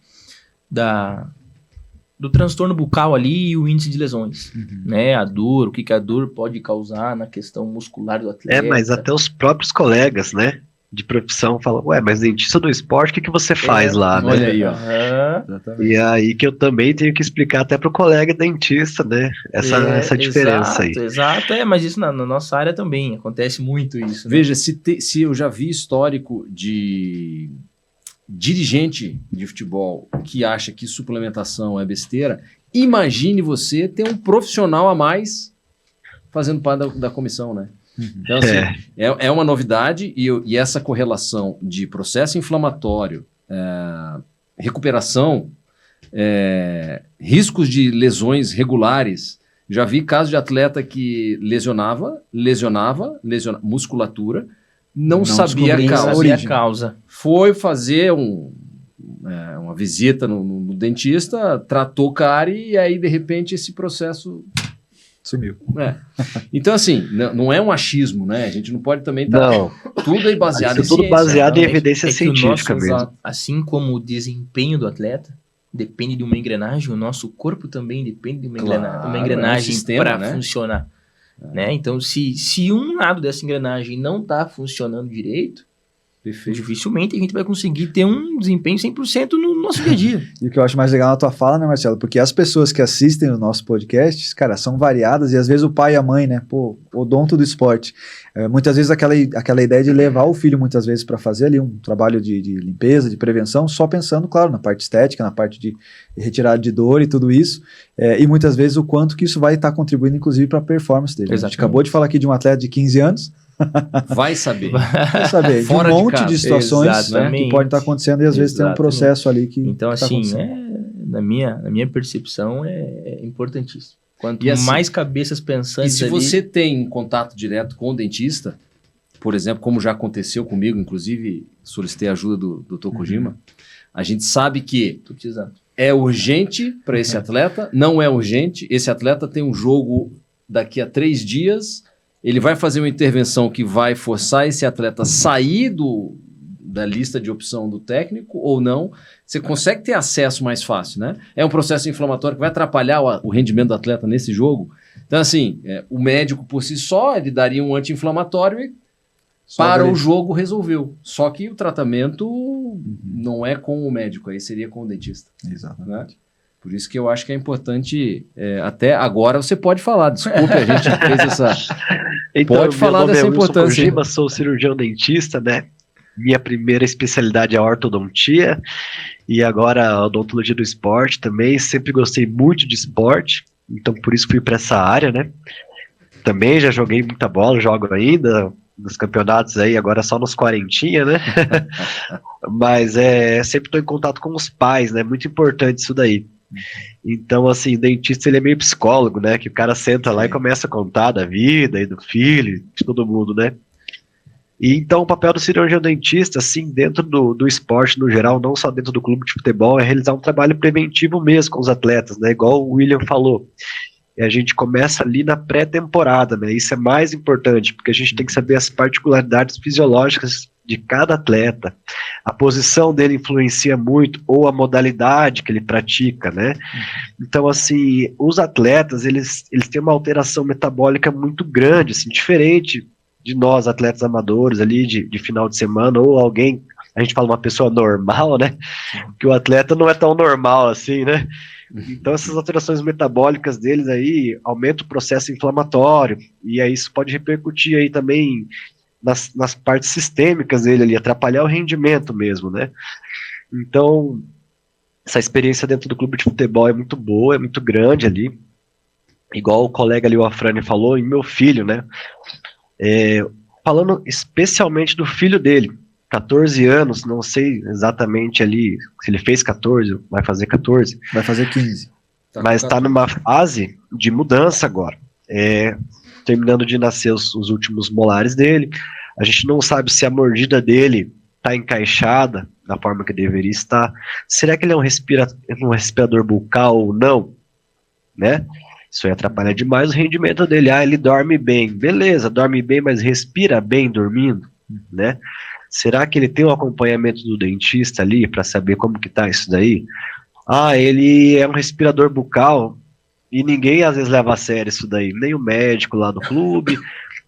S3: transtorno bucal ali e o índice de lesões, né? A dor, o que a dor pode causar na questão muscular do atleta.
S5: Mas até os próprios colegas, né, de profissão falam, mas dentista do esporte, o que você faz lá, né?
S2: Olha aí, ó.
S5: E aí que eu também tenho que explicar até pro colega dentista, né, essa diferença aí.
S3: Exato, mas isso na nossa área também, acontece muito isso. Né?
S2: Veja, se eu já vi histórico de dirigente de futebol que acha que suplementação é besteira, imagine você ter um profissional a mais fazendo parte da comissão, né? Então, assim, é uma novidade e essa correlação de processo inflamatório, recuperação, riscos de lesões regulares. Já vi casos de atleta que lesionava musculatura, não sabia a causa. Foi fazer uma visita no dentista, tratou o cara e aí, de repente, esse processo
S1: sumiu.
S2: Então, assim, não é um achismo, né? A gente não pode também tudo aí baseado em
S5: tudo baseado em evidência científica mesmo.
S3: Assim como o desempenho do atleta depende de uma engrenagem, o nosso corpo também depende de uma engrenagem para funcionar. Né? Então, se um lado dessa engrenagem não está funcionando direito, dificilmente a gente vai conseguir ter um desempenho 100% no nosso dia a dia.
S1: E o que eu acho mais legal na tua fala, né, Marcelo? Porque as pessoas que assistem o nosso podcast, cara, são variadas e às vezes o pai e a mãe, né? Odonto do esporte. Muitas vezes aquela ideia de levar o filho muitas vezes para fazer ali um trabalho de limpeza, de prevenção, só pensando, claro, na parte estética, na parte de retirada de dor e tudo isso. E muitas vezes o quanto que isso vai estar contribuindo, inclusive, para a performance dele.
S3: Exatamente.
S1: A gente acabou de falar aqui de um atleta de 15 anos.
S2: Vai saber.
S1: Vai saber. De um monte de situações, né, que podem estar acontecendo e às vezes tem um processo ali que
S3: então,
S1: tá
S3: assim, na minha percepção, é importantíssimo. Quanto
S2: assim,
S3: mais cabeças pensantes.
S2: E se você tem contato direto com o dentista, por exemplo, como já aconteceu comigo, inclusive solicitei a ajuda do Dr. Kojima, a gente sabe que é urgente para esse atleta, não é urgente. Esse atleta tem um jogo daqui a 3 dias, ele vai fazer uma intervenção que vai forçar esse atleta a sair da lista de opção do técnico ou não. Você consegue ter acesso mais fácil, né? É um processo inflamatório que vai atrapalhar o rendimento do atleta nesse jogo. Então, assim, o médico por si só, ele daria um anti-inflamatório e para o jogo resolveu. Só que o tratamento não é com o médico, aí seria com o dentista.
S1: Exatamente.
S2: Né? Por isso que eu acho que é importante, até agora você pode falar, desculpe, a gente fez essa...
S5: Então,
S2: pode falar dessa importância.
S5: Eu sou cirurgião dentista, né? Minha primeira especialidade é a ortodontia e agora a odontologia do esporte também. Sempre gostei muito de esporte, então por isso fui para essa área, né? Também já joguei muita bola, jogo ainda nos campeonatos aí, agora só nos quarentinha, né? Mas sempre estou em contato com os pais, né? Muito importante isso daí. Então, assim, o dentista ele é meio psicólogo, né? Que o cara senta lá e começa a contar da vida e do filho, de todo mundo, né? E então o papel do cirurgião dentista, assim, dentro do esporte no geral, não só dentro do clube de futebol, é realizar um trabalho preventivo mesmo com os atletas, né? Igual o William falou. E a gente começa ali na pré-temporada, né? Isso é mais importante, porque a gente tem que saber as particularidades fisiológicas de cada atleta. A posição dele influencia muito, ou a modalidade que ele pratica, né? Então, assim, os atletas, eles têm uma alteração metabólica muito grande, assim, diferente de nós, atletas amadores ali, de final de semana, ou alguém, a gente fala uma pessoa normal, né? Que o atleta não é tão normal assim, né? Então essas alterações metabólicas deles aí aumentam o processo inflamatório, e aí isso pode repercutir aí também nas partes sistêmicas dele ali, atrapalhar o rendimento mesmo, né? Então, essa experiência dentro do clube de futebol é muito boa, é muito grande ali, igual o colega ali, o Afrani, falou, e meu filho, né? Falando especialmente do filho dele, 14 anos, não sei exatamente ali se ele fez 14, vai fazer 14.
S1: Vai fazer 15.
S5: Mas está numa fase de mudança agora. Terminando de nascer os últimos molares dele. A gente não sabe se a mordida dele está encaixada da forma que deveria estar. Será que ele é um respirador bucal ou não? Né? Isso aí atrapalha demais o rendimento dele. Ele dorme bem. Beleza, dorme bem, mas respira bem dormindo, né? Será que ele tem um acompanhamento do dentista ali para saber como que tá isso daí? Ele é um respirador bucal e ninguém às vezes leva a sério isso daí, nem o médico lá do clube,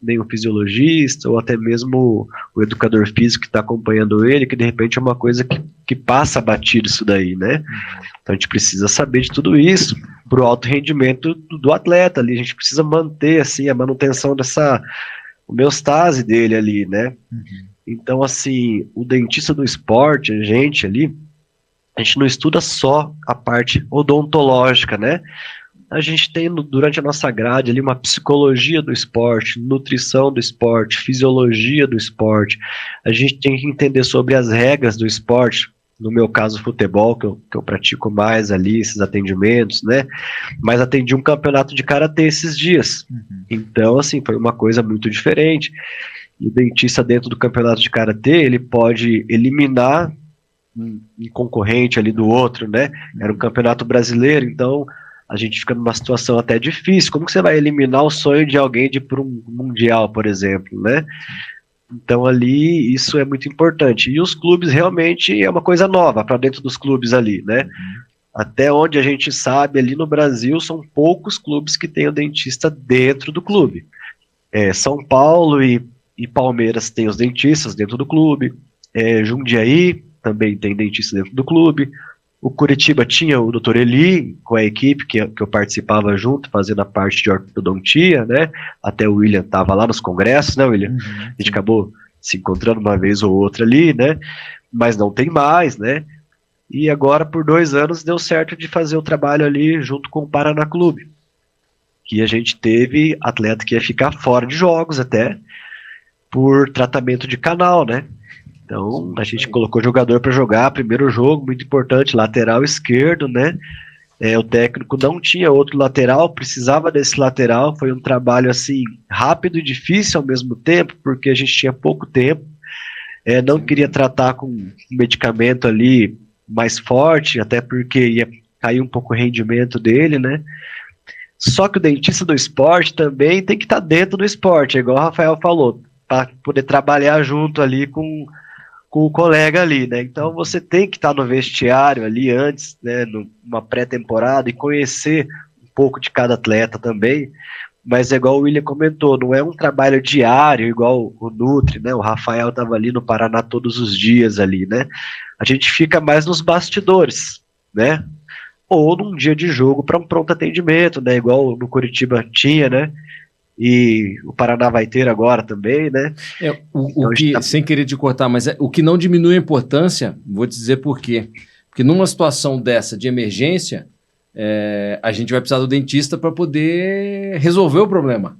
S5: nem o fisiologista, ou até mesmo o educador físico que está acompanhando ele, que de repente é uma coisa que passa batido isso daí, né? Então a gente precisa saber de tudo isso para o alto rendimento do atleta ali, a gente precisa manter assim a manutenção dessa homeostase dele ali, né? Então, assim, o dentista do esporte, a gente não estuda só a parte odontológica, né? A gente tem durante a nossa grade ali uma psicologia do esporte, nutrição do esporte, fisiologia do esporte. A gente tem que entender sobre as regras do esporte, no meu caso futebol, que eu pratico mais ali, esses atendimentos, né? Mas atendi um campeonato de karatê esses dias. Então, assim, foi uma coisa muito diferente. E o dentista dentro do campeonato de karatê, ele pode eliminar um concorrente ali do outro, né? Era um campeonato brasileiro, então a gente fica numa situação até difícil. Como que você vai eliminar o sonho de alguém de ir para um mundial, por exemplo, né? Então ali, isso é muito importante. E os clubes realmente é uma coisa nova para dentro dos clubes ali, né? Até onde a gente sabe, ali no Brasil, são poucos clubes que têm o dentista dentro do clube. São Paulo e Palmeiras tem os dentistas dentro do clube, Jundiaí também tem dentista dentro do clube, o Curitiba tinha o Dr. Eli com a equipe que eu participava junto, fazendo a parte de ortodontia, né? Até o William estava lá nos congressos, né, William? A gente acabou se encontrando uma vez ou outra ali, né? Mas não tem mais, né? E agora, por 2 anos, deu certo de fazer o trabalho ali junto com o Paraná Clube, que a gente teve atleta que ia ficar fora de jogos até, por tratamento de canal, né? Então, a gente colocou jogador para jogar, primeiro jogo, muito importante, lateral esquerdo, né? O técnico não tinha outro lateral, precisava desse lateral, foi um trabalho, assim, rápido e difícil ao mesmo tempo, porque a gente tinha pouco tempo, não queria tratar com um medicamento ali mais forte, até porque ia cair um pouco o rendimento dele, né? Só que o dentista do esporte também tem que estar dentro do esporte, igual o Rafael falou, para poder trabalhar junto ali com o colega ali, né? Então você tem que estar no vestiário ali antes, né, numa pré-temporada, e conhecer um pouco de cada atleta também, mas é igual o William comentou, não é um trabalho diário igual o Nutri, né? O Rafael estava ali no Paraná todos os dias ali, né? A gente fica mais nos bastidores, né? Ou num dia de jogo para um pronto atendimento, né? Igual no Curitiba tinha, né? E o Paraná vai ter agora também, né?
S2: Sem querer te cortar, mas o que não diminui a importância, vou te dizer por quê. Porque numa situação dessa de emergência, a gente vai precisar do dentista para poder resolver o problema.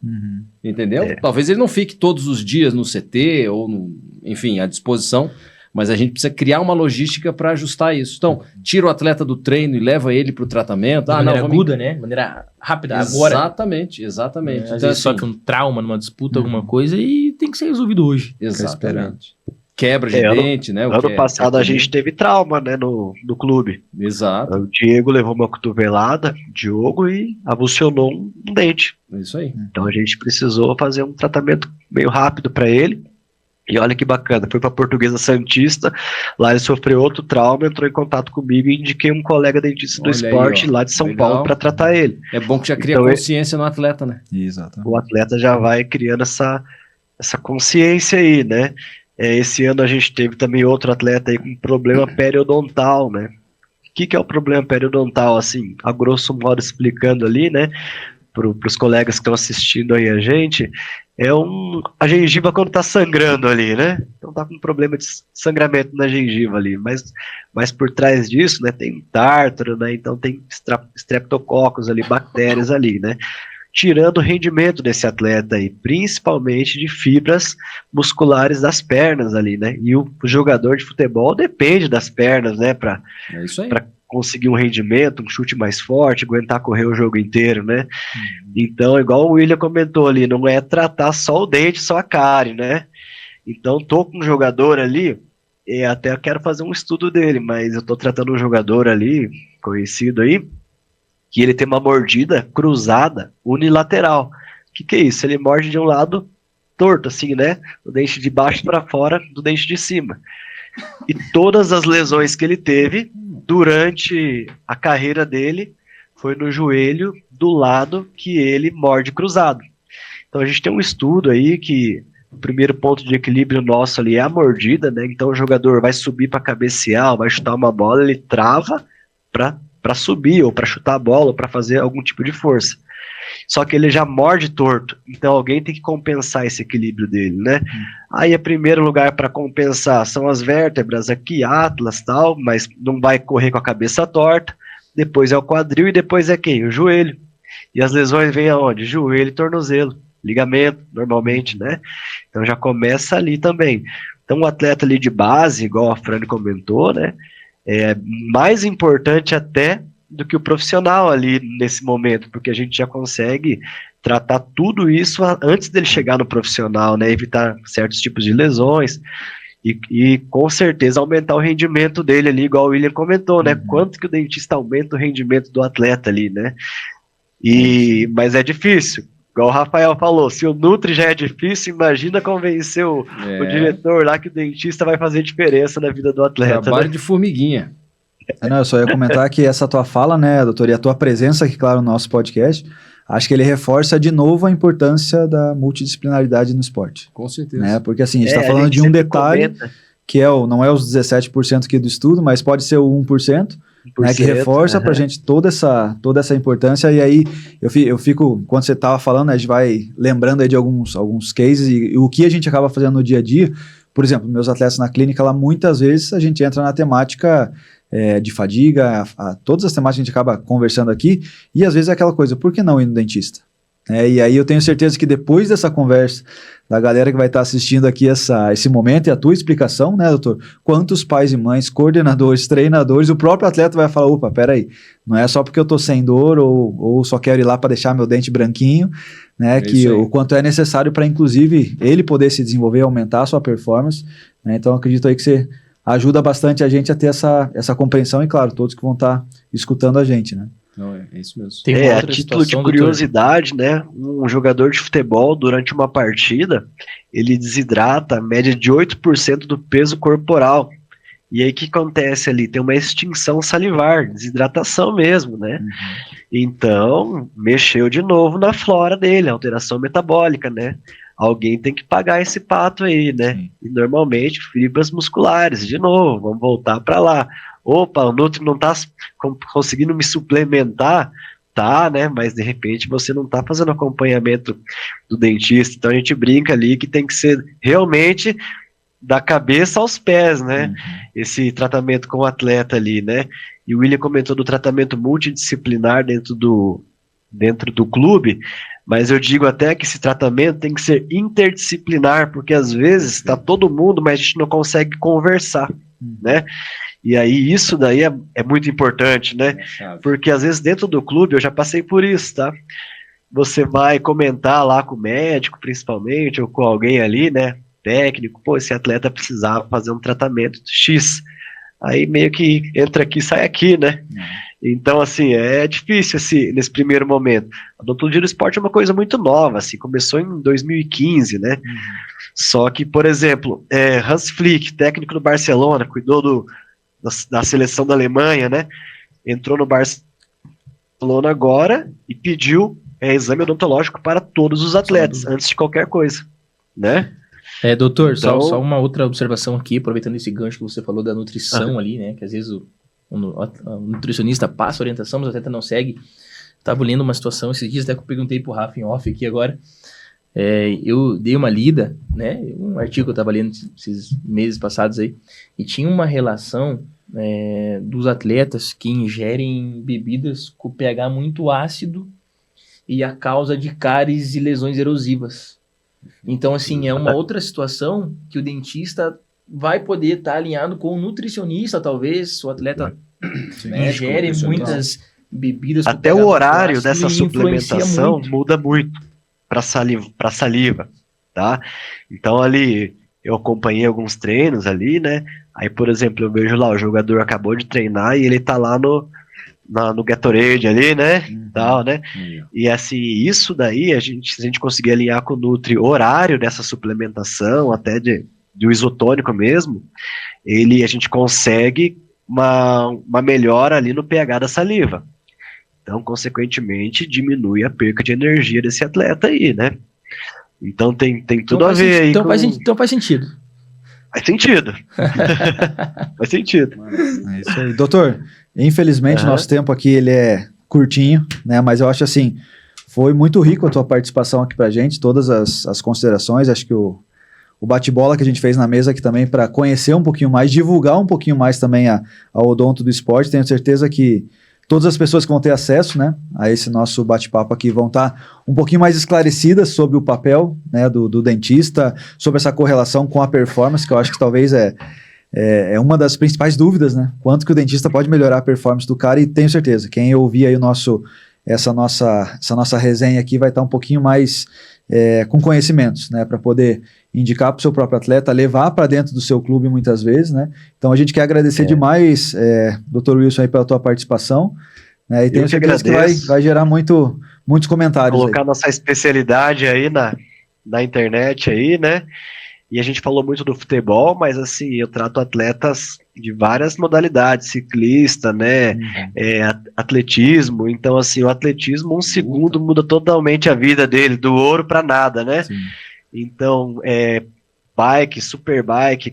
S2: Entendeu? Talvez ele não fique todos os dias no CT ou, enfim, à disposição, Mas a gente precisa criar uma logística para ajustar isso. Então, tira o atleta do treino e leva ele para o tratamento.
S3: De maneira aguda, né? De maneira rápida, agora.
S2: Exatamente.
S3: Às vezes sofre um trauma numa disputa, alguma coisa, e tem que ser resolvido hoje.
S2: Exatamente. Quebra de dente, né?
S5: Ano passado a gente teve trauma, né, no clube.
S2: Exato.
S5: O Diego levou uma cotovelada, Diogo, e avulsionou um dente.
S2: Isso aí.
S5: Então a gente precisou fazer um tratamento meio rápido para ele. E olha que bacana, foi para a Portuguesa Santista, lá ele sofreu outro trauma, entrou em contato comigo e indiquei um colega dentista do esporte lá de São Paulo para tratar ele.
S2: É bom que já cria consciência no atleta, né?
S1: Exatamente.
S5: O atleta já vai criando essa consciência aí, né? Esse ano a gente teve também outro atleta aí com problema periodontal, né? O que é o problema periodontal, assim, a grosso modo explicando ali, né? Para os colegas que estão assistindo aí a gente, a gengiva quando está sangrando ali, né? Então tá com problema de sangramento na gengiva ali, mas por trás disso, né, tem tártaro, né? Então tem streptococcus ali, bactérias ali, né? Tirando o rendimento desse atleta aí, principalmente de fibras musculares das pernas ali, né? E o jogador de futebol depende das pernas, né? Para conseguir um rendimento, um chute mais forte, aguentar correr o jogo inteiro, né? Então, igual o William comentou ali, não é tratar só o dente, só a cárie, né? Então, tô com um jogador ali, e até quero fazer um estudo dele, mas eu tô tratando um jogador ali, conhecido aí, que ele tem uma mordida cruzada unilateral. O que é isso? Ele morde de um lado torto, assim, né? Do dente de baixo para fora, do dente de cima. E todas as lesões que ele teve durante a carreira dele foi no joelho do lado que ele morde cruzado. Então a gente tem um estudo aí que o primeiro ponto de equilíbrio nosso ali é a mordida, né? Então o jogador vai subir para cabecear, vai chutar uma bola, ele trava para subir ou para chutar a bola ou para fazer algum tipo de força. Só que ele já morde torto, então alguém tem que compensar esse equilíbrio dele, né? Aí, o primeiro lugar para compensar são as vértebras aqui, atlas, tal, mas não vai correr com a cabeça torta. Depois é o quadril e depois é quem? O joelho. E as lesões vêm aonde? Joelho e tornozelo, ligamento, normalmente, né? Então já começa ali também. Então o atleta ali de base, igual a Frane comentou, né? É mais importante até do que o profissional ali nesse momento, porque a gente já consegue tratar tudo isso antes dele chegar no profissional, né, evitar certos tipos de lesões e com certeza aumentar o rendimento dele ali, igual o William comentou, né, quanto que o dentista aumenta o rendimento do atleta ali, né, mas é difícil, igual o Rafael falou, se o Nutri já é difícil, imagina convencer o diretor lá que o dentista vai fazer diferença na vida do atleta.
S2: Trabalho,
S5: né?
S2: de formiguinha.
S1: Não, eu só ia comentar que essa tua fala, né, doutor, e a tua presença aqui, claro, no nosso podcast, acho que ele reforça de novo a importância da multidisciplinaridade no esporte.
S2: Com certeza.
S1: Né? Porque assim, a gente está falando de um detalhe que não é os 17% aqui do estudo, mas pode ser o 1%, né, que reforça pra gente toda essa importância. E aí eu fico, quando você estava falando, a gente vai lembrando aí de alguns cases e o que a gente acaba fazendo no dia a dia. Por exemplo, meus atletas na clínica, lá muitas vezes a gente entra na temática de fadiga, todas as temáticas que a gente acaba conversando aqui, e às vezes é aquela coisa, por que não ir no dentista? E aí eu tenho certeza que depois dessa conversa, da galera que vai estar assistindo aqui esse momento e a tua explicação, né, doutor? Quantos pais e mães, coordenadores, treinadores, o próprio atleta vai falar, opa, peraí, não é só porque eu tô sem dor ou só quero ir lá para deixar meu dente branquinho, né, que o quanto é necessário para, inclusive, ele poder se desenvolver, aumentar a sua performance, né? Então acredito aí que você ajuda bastante a gente a ter essa compreensão e, claro, todos que vão estar escutando a gente, né?
S2: Não, é isso mesmo.
S5: A título de curiosidade, né, um jogador de futebol, durante uma partida, ele desidrata a média de 8% do peso corporal. E aí o que acontece ali? Tem uma extinção salivar, desidratação mesmo, né? Então, mexeu de novo na flora dele, alteração metabólica, né? Alguém tem que pagar esse pato aí, né? Sim. E normalmente fibras musculares, de novo, vamos voltar para lá. Opa, o Nutri não está conseguindo me suplementar, tá, né? Mas de repente você não está fazendo acompanhamento do dentista. Então a gente brinca ali que tem que ser realmente da cabeça aos pés, né? Esse tratamento com o atleta ali, né? E o William comentou do tratamento multidisciplinar dentro do dentro do clube, mas eu digo até que esse tratamento tem que ser interdisciplinar, porque às vezes está todo mundo, mas a gente não consegue conversar, né? E aí isso daí é muito importante, né? Porque às vezes dentro do clube, eu já passei por isso, tá? Você vai comentar lá com o médico, principalmente, ou com alguém ali, né? Técnico, pô, esse atleta precisava fazer um tratamento X. Aí meio que entra aqui, sai aqui, né? Então, assim, é difícil nesse primeiro momento. A odontologia do esporte é uma coisa muito nova, assim, começou em 2015, né? Só que, por exemplo, Hans Flick, técnico do Barcelona, cuidou da seleção da Alemanha, né? Entrou no Barcelona agora e pediu exame odontológico para todos os atletas, antes de qualquer coisa, né?
S3: Doutor, então, só uma outra observação aqui, aproveitando esse gancho que você falou da nutrição ali, né? Que às vezes o nutricionista passa a orientação, mas o atleta não segue. Estava lendo uma situação esses dias, até que eu perguntei pro Rafa em off aqui agora. Eu dei uma lida, né? Um artigo que eu estava lendo esses meses passados aí, e tinha uma relação dos atletas que ingerem bebidas com pH muito ácido e a causa de cáries e lesões erosivas. Então, assim, é uma outra situação que o dentista vai poder estar alinhado com o nutricionista, talvez, o atleta ingere muitas bebidas.
S5: Até o horário dessa suplementação muda muito para saliva, tá? Então, ali, eu acompanhei alguns treinos ali, né? Aí, por exemplo, eu vejo lá, o jogador acabou de treinar e ele tá lá no Gatorade ali, né? Tal, né? E assim, isso daí, se a gente conseguir alinhar com o Nutri o horário dessa suplementação, até do isotônico mesmo, a gente consegue uma melhora ali no pH da saliva. Então, consequentemente, diminui a perca de energia desse atleta aí, né? Então tem tudo a ver aí.
S3: Então faz sentido.
S5: Faz sentido. Faz sentido.
S1: É isso aí. Doutor, infelizmente nosso tempo aqui ele é curtinho, né? Mas eu acho assim, foi muito rico a tua participação aqui pra gente, todas as considerações. Acho que o bate-bola que a gente fez na mesa aqui também para conhecer um pouquinho mais, divulgar um pouquinho mais também a odonto do esporte. Tenho certeza que todas as pessoas que vão ter acesso, né, a esse nosso bate-papo aqui vão estar um pouquinho mais esclarecidas sobre o papel, né, do dentista, sobre essa correlação com a performance, que eu acho que talvez é uma das principais dúvidas, né? Quanto que o dentista pode melhorar a performance do cara, e tenho certeza, quem ouvir aí essa nossa resenha aqui vai estar um pouquinho mais com conhecimentos, né? Para poder indicar para o seu próprio atleta, levar para dentro do seu clube muitas vezes, né? Então a gente quer agradecer demais, Dr. Wilson, aí pela tua participação, né? E tenho certeza que vai gerar muitos comentários.
S5: Colocar
S1: aí
S5: nossa especialidade aí na internet aí, né? E a gente falou muito do futebol, mas assim, eu trato atletas de várias modalidades, ciclista, né, atletismo. Então assim, o atletismo, um segundo muda totalmente a vida dele, do ouro para nada, né? Sim. Então, bike, superbike,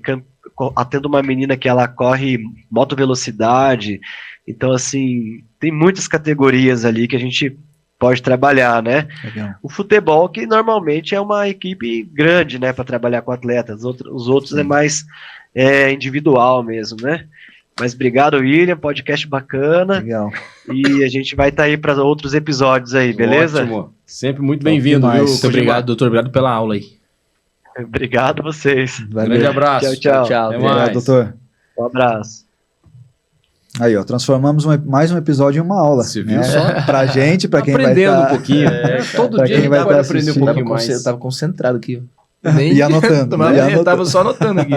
S5: atendo uma menina que ela corre moto velocidade. Então assim, tem muitas categorias ali que a gente pode trabalhar, né? Legal. O futebol, que normalmente é uma equipe grande, né, para trabalhar com atletas. Os outros é mais individual mesmo, né? Mas obrigado, William, podcast bacana.
S1: Legal.
S5: E a gente vai estar aí para outros episódios aí, beleza?
S2: Ótimo. Sempre muito bem-vindo, viu?
S3: Muito obrigado, doutor. Obrigado pela aula aí.
S5: Obrigado a vocês.
S2: Valeu. Grande abraço.
S5: Tchau.
S2: Até
S1: obrigado,
S2: mais.
S1: doutor.
S5: Um abraço.
S1: Aí, ó, transformamos mais um episódio em uma aula.
S2: Você viu
S1: né?
S2: só?
S1: Pra gente, pra quem vai
S2: aprendendo um pouquinho. Todo
S1: pra
S2: dia
S1: quem vai
S2: pode
S1: tá
S2: aprender um
S1: assistindo.
S2: pouquinho mais.
S3: Eu tava concentrado aqui.
S1: E anotando.
S3: Eu tava só anotando aqui.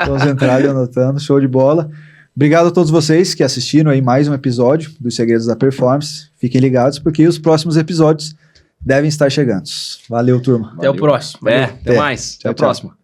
S1: Concentrado e anotando. Show de bola. Obrigado a todos vocês que assistiram aí mais um episódio dos Segredos da Performance. Fiquem ligados, porque os próximos episódios devem estar chegando. Valeu, turma.
S3: Até o próximo.
S2: Até mais. Até a próxima.